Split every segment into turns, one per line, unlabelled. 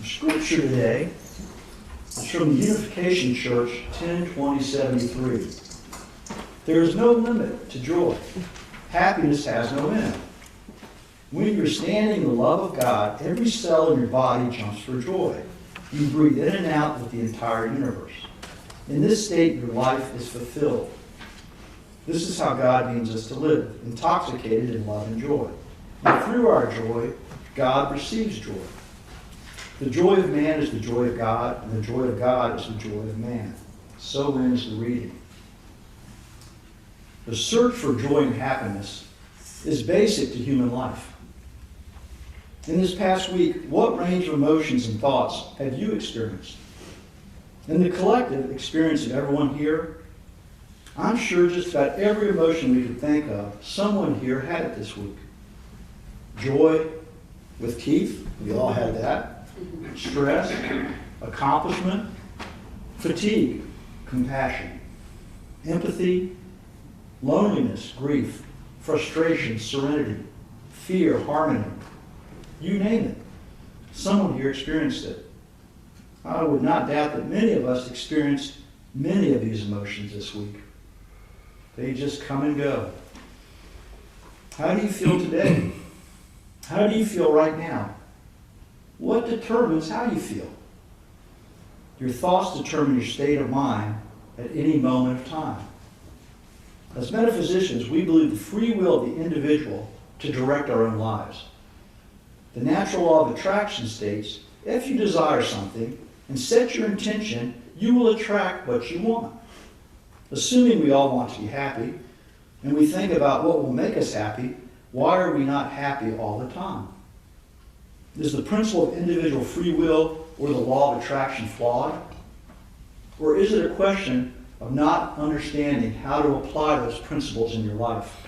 Scripture today is from the Unification Church, 10/2073. There is no limit to joy. Happiness has no end. When you're standing in the love of God, every cell in your body jumps for joy. You breathe in and out with the entire universe. In this state, your life is fulfilled. This is how God means us to live, intoxicated in love and joy. And through our joy, God receives joy. The joy of man is the joy of God, and the joy of God is the joy of man. So ends the reading. The search for joy and happiness is basic to human life. In this past week, what range of emotions and thoughts have you experienced? In the collective experience of everyone here, I'm sure just about every emotion we could think of, someone here had it this week. Joy with teeth, we all had that. Stress, accomplishment, fatigue, compassion, empathy, loneliness, grief, frustration, serenity, fear, harmony. You name it. Someone here experienced it. I would not doubt that many of us experienced many of these emotions this week. They just come and go. How do you feel today? How do you feel right now? What determines how you feel? Your thoughts determine your state of mind at any moment of time. As metaphysicians, we believe the free will of the individual to direct our own lives. The natural law of attraction states, if you desire something and set your intention, you will attract what you want. Assuming we all want to be happy, and we think about what will make us happy, why are we not happy all the time? Is the principle of individual free will or the law of attraction flawed? Or is it a question of not understanding how to apply those principles in your life?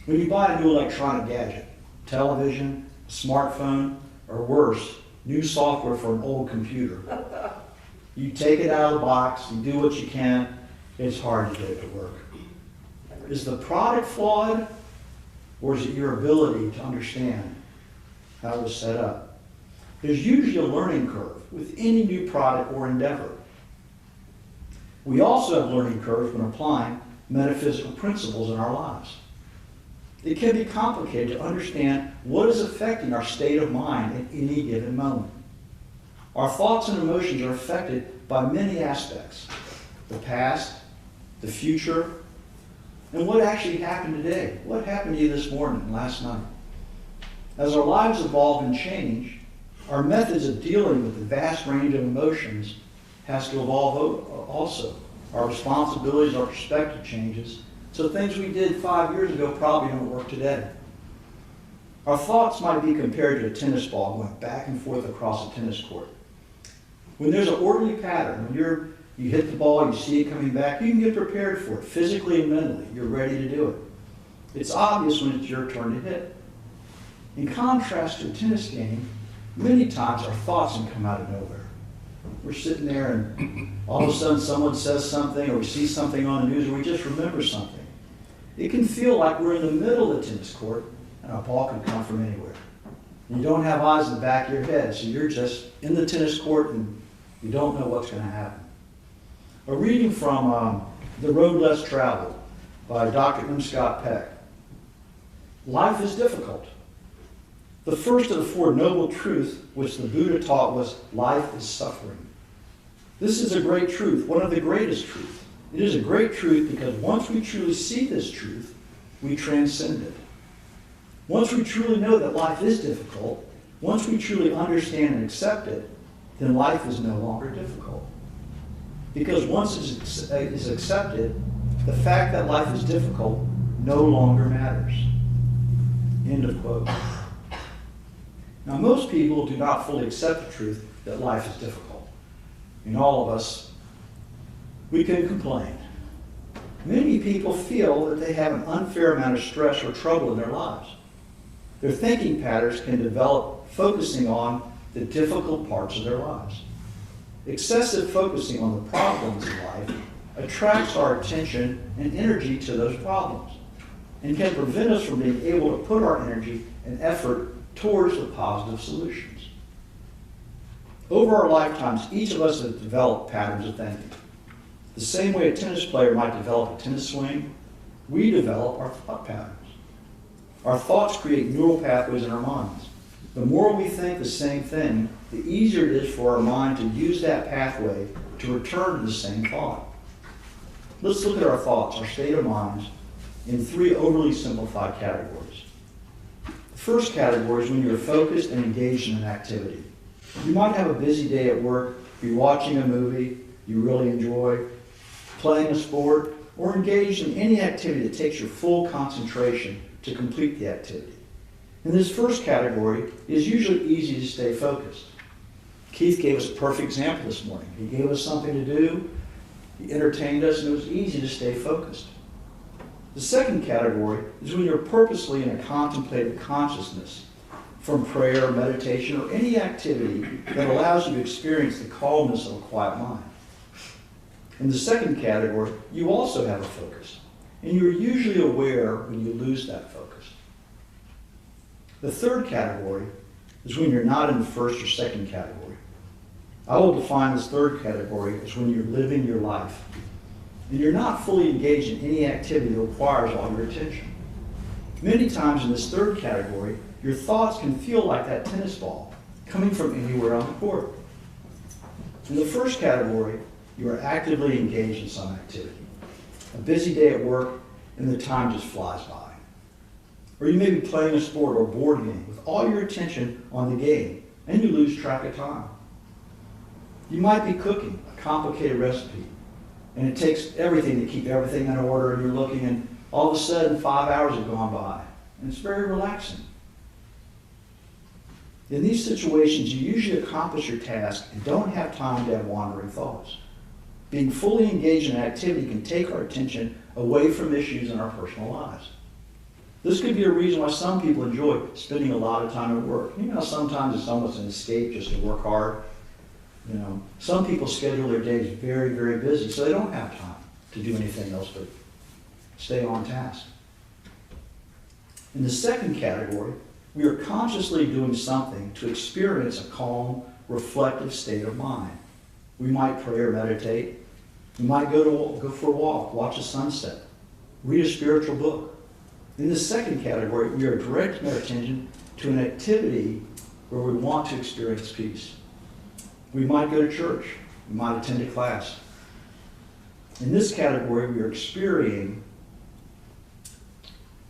When you buy a new electronic gadget, television, smartphone, or worse, new software for an old computer, you take it out of the box, you do what you can, it's hard to get it to work. Is the product flawed, or is it your ability to understand how it was set up? There's usually a learning curve with any new product or endeavor. We also have learning curves when applying metaphysical principles in our lives. It can be complicated to understand what is affecting our state of mind at any given moment. Our thoughts and emotions are affected by many aspects: the past, the future, and what actually happened today. What happened to you this morning, last night? As our lives evolve and change, our methods of dealing with the vast range of emotions has to evolve also. Our responsibilities, our perspective changes, so things we did 5 years ago probably don't work today. Our thoughts might be compared to a tennis ball going back and forth across a tennis court. When there's an orderly pattern, when you hit the ball, you see it coming back, you can get prepared for it physically and mentally. You're ready to do it. It's obvious when it's your turn to hit. In contrast to a tennis game, many times our thoughts can come out of nowhere. We're sitting there and all of a sudden someone says something, or we see something on the news, or we just remember something. It can feel like we're in the middle of the tennis court and a ball can come from anywhere. You don't have eyes in the back of your head, so you're just in the tennis court and you don't know what's going to happen. A reading from The Road Less Traveled by Dr. M. Scott Peck. Life is difficult. The first of the four noble truths which the Buddha taught was life is suffering. This is a great truth, one of the greatest truths. It is a great truth because once we truly see this truth, we transcend it. Once we truly know that life is difficult, once we truly understand and accept it, then life is no longer difficult. Because once it is accepted, the fact that life is difficult no longer matters. End of quote. Now, most people do not fully accept the truth that life is difficult. In all of us, we can complain. Many people feel that they have an unfair amount of stress or trouble in their lives. Their thinking patterns can develop focusing on the difficult parts of their lives. Excessive focusing on the problems in life attracts our attention and energy to those problems and can prevent us from being able to put our energy and effort towards the positive solutions. Over our lifetimes, each of us have developed patterns of thinking. The same way a tennis player might develop a tennis swing, we develop our thought patterns. Our thoughts create neural pathways in our minds. The more we think the same thing, the easier it is for our mind to use that pathway to return to the same thought. Let's look at our thoughts, our state of minds, in 3 overly simplified categories. The first category is when you're focused and engaged in an activity. You might have a busy day at work, be watching a movie you really enjoy, playing a sport, or engaged in any activity that takes your full concentration to complete the activity. In this first category, it is usually easy to stay focused. Keith gave us a perfect example this morning. He gave us something to do, he entertained us, and it was easy to stay focused. The second category is when you're purposely in a contemplative consciousness, from prayer, meditation, or any activity that allows you to experience the calmness of a quiet mind. In the second category, you also have a focus, and you're usually aware when you lose that focus. The third category is when you're not in the first or second category. I will define this third category as when you're living your life, and you're not fully engaged in any activity that requires all your attention. Many times in this third category, your thoughts can feel like that tennis ball coming from anywhere on the court. In the first category, you are actively engaged in some activity. A busy day at work, and the time just flies by. Or you may be playing a sport or board game with all your attention on the game, and you lose track of time. You might be cooking a complicated recipe, and it takes everything to keep everything in order, and you're looking, and all of a sudden 5 hours have gone by, and it's very relaxing. In these situations, you usually accomplish your task and don't have time to have wandering thoughts. Being fully engaged in an activity can take our attention away from issues in our personal lives. This could be a reason why some people enjoy spending a lot of time at work. You know, sometimes it's almost an escape just to work hard. You know, some people schedule their days very, very busy, so they don't have time to do anything else but stay on task. In the second category, we are consciously doing something to experience a calm, reflective state of mind. We might pray or meditate. We might go for a walk, watch a sunset, read a spiritual book. In the second category, we are directing our attention to an activity where we want to experience peace. We might go to church. We might attend a class. In this category, we are experiencing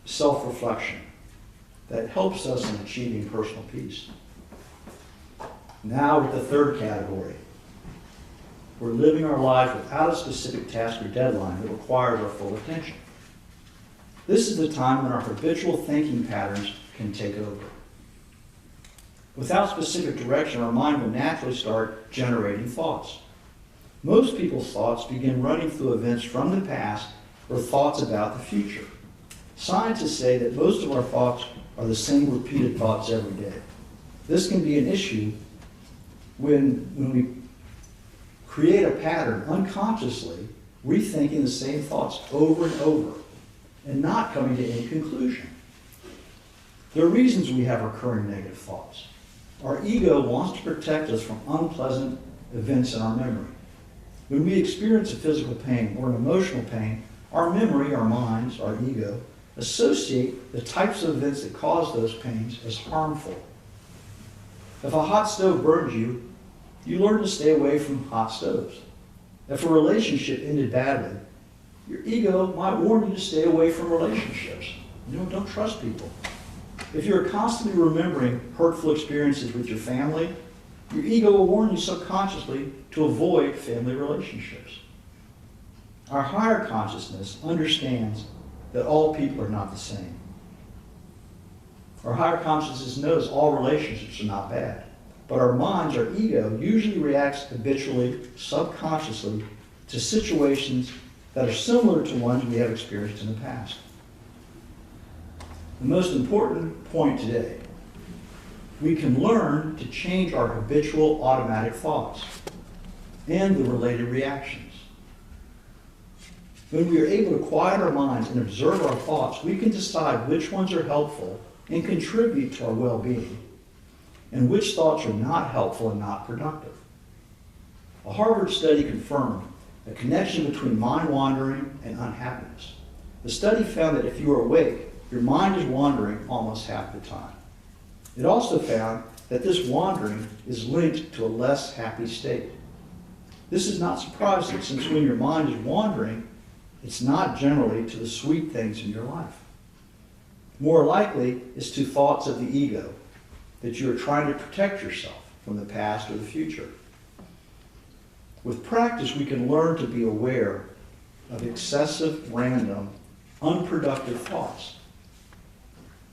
self-reflection that helps us in achieving personal peace. Now with the third category, we're living our lives without a specific task or deadline that requires our full attention. This is the time when our habitual thinking patterns can take over. Without specific direction, our mind will naturally start generating thoughts. Most people's thoughts begin running through events from the past or thoughts about the future. Scientists say that most of our thoughts are the same repeated thoughts every day. This can be an issue when we create a pattern unconsciously, rethinking the same thoughts over and over, and not coming to any conclusion. There are reasons we have recurring negative thoughts. Our ego wants to protect us from unpleasant events in our memory. When we experience a physical pain or an emotional pain, our memory, our minds, our ego, associate the types of events that cause those pains as harmful. If a hot stove burns you, you learn to stay away from hot stoves. If a relationship ended badly, your ego might warn you to stay away from relationships. Don't trust people. If you're constantly remembering hurtful experiences with your family, your ego will warn you subconsciously to avoid family relationships. Our higher consciousness understands that all people are not the same. Our higher consciousness knows all relationships are not bad. But our minds, our ego, usually reacts habitually, subconsciously, to situations that are similar to ones we have experienced in the past. The most important point today, we can learn to change our habitual automatic thoughts and the related reactions. When we are able to quiet our minds and observe our thoughts, we can decide which ones are helpful and contribute to our well-being, and which thoughts are not helpful and not productive. A Harvard study confirmed a connection between mind wandering and unhappiness. The study found that if you are awake, your mind is wandering almost half the time. It also found that this wandering is linked to a less happy state. This is not surprising, since when your mind is wandering, it's not generally to the sweet things in your life. More likely, it's to thoughts of the ego, that you are trying to protect yourself from the past or the future. With practice, we can learn to be aware of excessive, random, unproductive thoughts.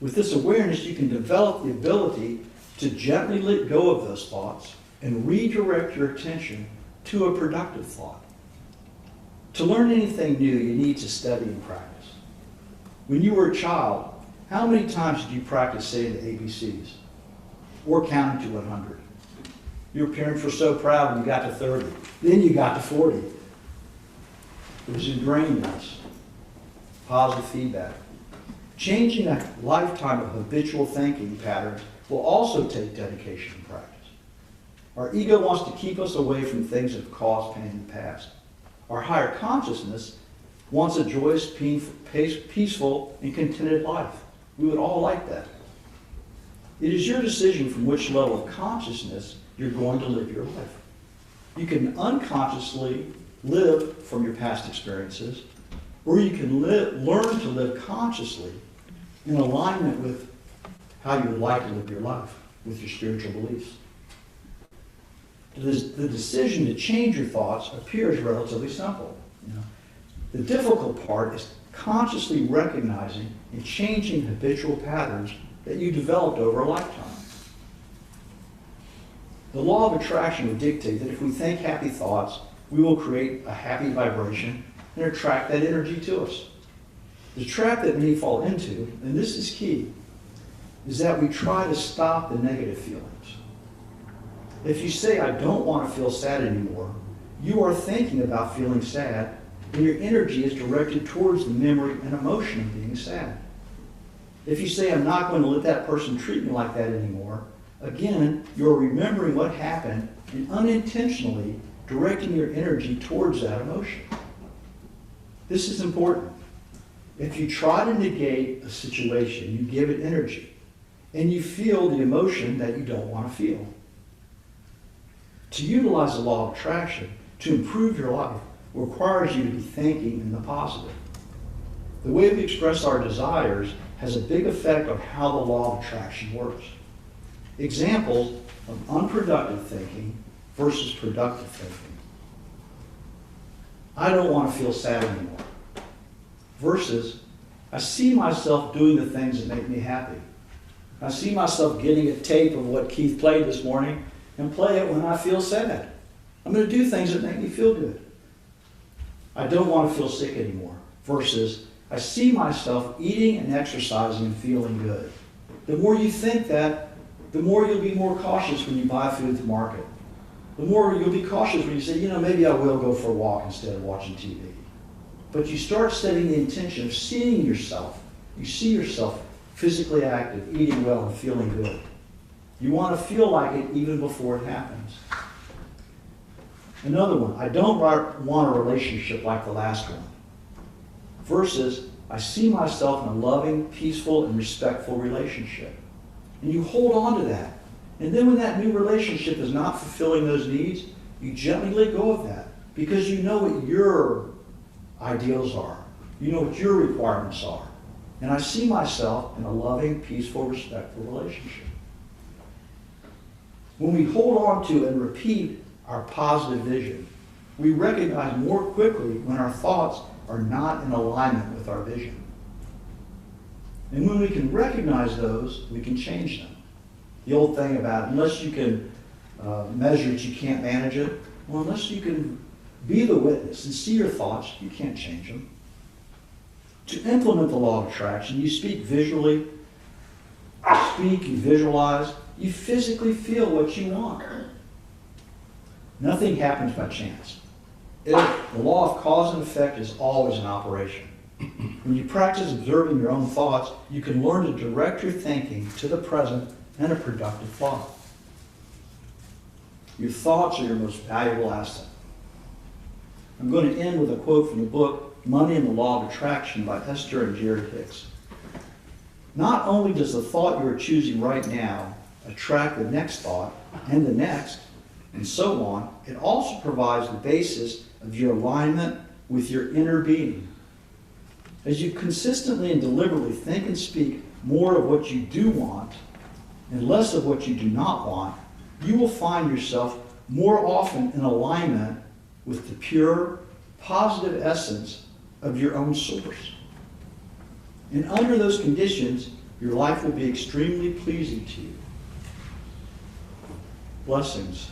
With this awareness, you can develop the ability to gently let go of those thoughts and redirect your attention to a productive thought. To learn anything new, you need to study and practice. When you were a child, how many times did you practice saying the ABCs or counting to 100? Your parents were so proud when you got to 30. Then you got to 40. It was ingrained in us. Positive feedback. Changing a lifetime of habitual thinking patterns will also take dedication and practice. Our ego wants to keep us away from things that have caused pain in the past. Our higher consciousness wants a joyous, peaceful, and contented life. We would all like that. It is your decision from which level of consciousness you're going to live your life. You can unconsciously live from your past experiences, or you can learn to live consciously in alignment with how you would like to live your life, with your spiritual beliefs. The decision to change your thoughts appears relatively simple. The difficult part is consciously recognizing and changing habitual patterns that you developed over a lifetime. The law of attraction would dictate that if we think happy thoughts, we will create a happy vibration and attract that energy to us. The trap that many fall into, and this is key, is that we try to stop the negative feelings. If you say, I don't want to feel sad anymore, you are thinking about feeling sad, and your energy is directed towards the memory and emotion of being sad. If you say, I'm not going to let that person treat me like that anymore, again, you're remembering what happened and unintentionally directing your energy towards that emotion. This is important. If you try to negate a situation, you give it energy, and you feel the emotion that you don't want to feel. To utilize the law of attraction to improve your life requires you to be thinking in the positive. The way we express our desires has a big effect on how the law of attraction works. Examples of unproductive thinking versus productive thinking. I don't want to feel sad anymore. Versus, I see myself doing the things that make me happy. I see myself getting a tape of what Keith played this morning and play it when I feel sad. I'm going to do things that make me feel good. I don't want to feel sick anymore. Versus, I see myself eating and exercising and feeling good. The more you think that, the more you'll be more cautious when you buy food at the market. The more you'll be cautious when you say, maybe I will go for a walk instead of watching TV. But you start setting the intention of seeing yourself. You see yourself physically active, eating well, and feeling good. You want to feel like it even before it happens. Another one, I don't want a relationship like the last one. Versus, I see myself in a loving, peaceful, and respectful relationship. And you hold on to that. And then when that new relationship is not fulfilling those needs, you gently let go of that. Because you know what your ideals are. You know what your requirements are. And I see myself in a loving, peaceful, respectful relationship. When we hold on to and repeat our positive vision, we recognize more quickly when our thoughts are not in alignment with our vision. And when we can recognize those, we can change them. The old thing about, unless you can measure it, you can't manage it. Well, unless you can be the witness and see your thoughts, you can't change them. To implement the law of attraction, you speak visually, you visualize, you physically feel what you want. Nothing happens by chance. The law of cause and effect is always in operation. When you practice observing your own thoughts, you can learn to direct your thinking to the present and a productive thought. Your thoughts are your most valuable asset. I'm going to end with a quote from the book Money and the Law of Attraction by Esther and Jerry Hicks. Not only does the thought you are choosing right now attract the next thought and the next, and so on, it also provides the basis of your alignment with your inner being. As you consistently and deliberately think and speak more of what you do want and less of what you do not want, you will find yourself more often in alignment with the pure, positive essence of your own source. And under those conditions, your life will be extremely pleasing to you. Blessings.